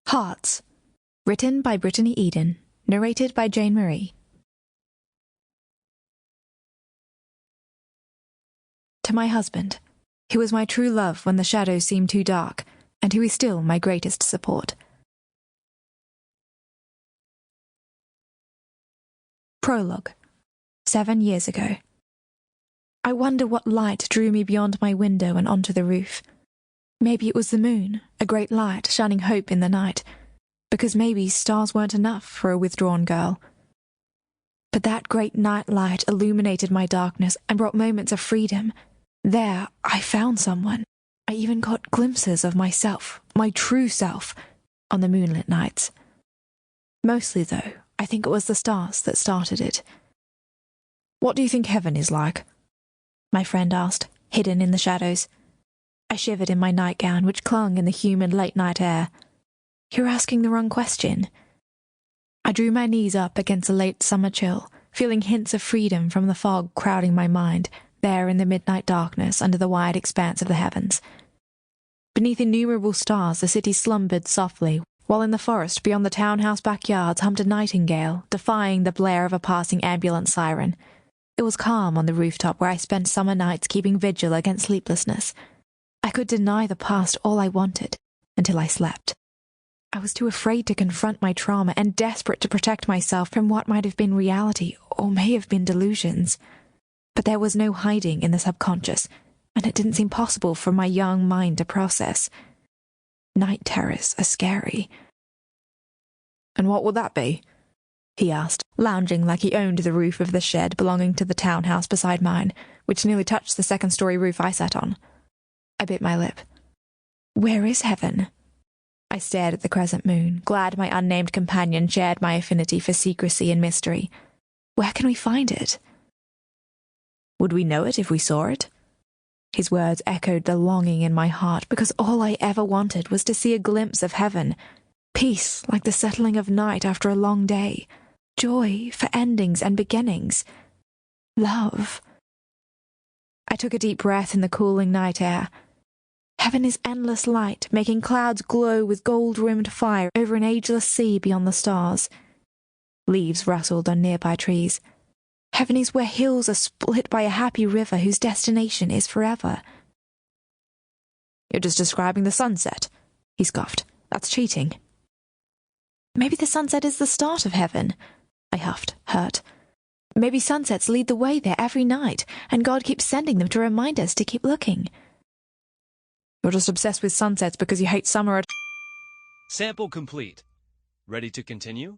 Hearts. Written by Brittany Eden. Narrated by Jane Maree. To my husband, who was my true love when the shadows seemed too dark, and who is still my greatest support. Prologue. 7 years ago. I wonder what light drew me beyond my window and onto the roof. Maybe it was the moon, a great light shining hope in the night, because maybe stars weren't enough for a withdrawn girl. But that great night light illuminated my darkness and brought moments of freedom. There, I found someone. I even caught glimpses of myself, my true self, on the moonlit nights. Mostly, though, I think it was the stars that started it. "What do you think heaven is like?" my friend asked, hidden in the shadows. I shivered in my nightgown, which clung in the humid late-night air. "You're asking the wrong question." I drew my knees up against a late summer chill, feeling hints of freedom from the fog crowding my mind, there in the midnight darkness under the wide expanse of the heavens. Beneath innumerable stars the city slumbered softly, while in the forest beyond the townhouse backyards hummed a nightingale, defying the blare of a passing ambulance siren. It was calm on the rooftop where I spent summer nights keeping vigil against sleeplessness. I could deny the past all I wanted, until I slept. I was too afraid to confront my trauma and desperate to protect myself from what might have been reality or may have been delusions. But there was no hiding in the subconscious, and it didn't seem possible for my young mind to process. Night terrors are scary. "And what would that be?" he asked, lounging like he owned the roof of the shed belonging to the townhouse beside mine, which nearly touched the second-story roof I sat on. I bit my lip. "Where is heaven?" I stared at the crescent moon, glad my unnamed companion shared my affinity for secrecy and mystery. "Where can we find it?" "Would we know it if we saw it?" His words echoed the longing in my heart, because all I ever wanted was to see a glimpse of heaven. Peace, like the settling of night after a long day. Joy for endings and beginnings. Love. I took a deep breath in the cooling night air. Heaven is endless light, making clouds glow with gold-rimmed fire over an ageless sea beyond the stars. Leaves rustled on nearby trees. Heaven is where hills are split by a happy river whose destination is forever. "You're just describing the sunset," he scoffed. "That's cheating." "Maybe the sunset is the start of heaven," I huffed, hurt. "Maybe sunsets lead the way there every night, and God keeps sending them to remind us to keep looking." "You're just obsessed with sunsets because you hate summer at—" Sample complete. Ready to continue?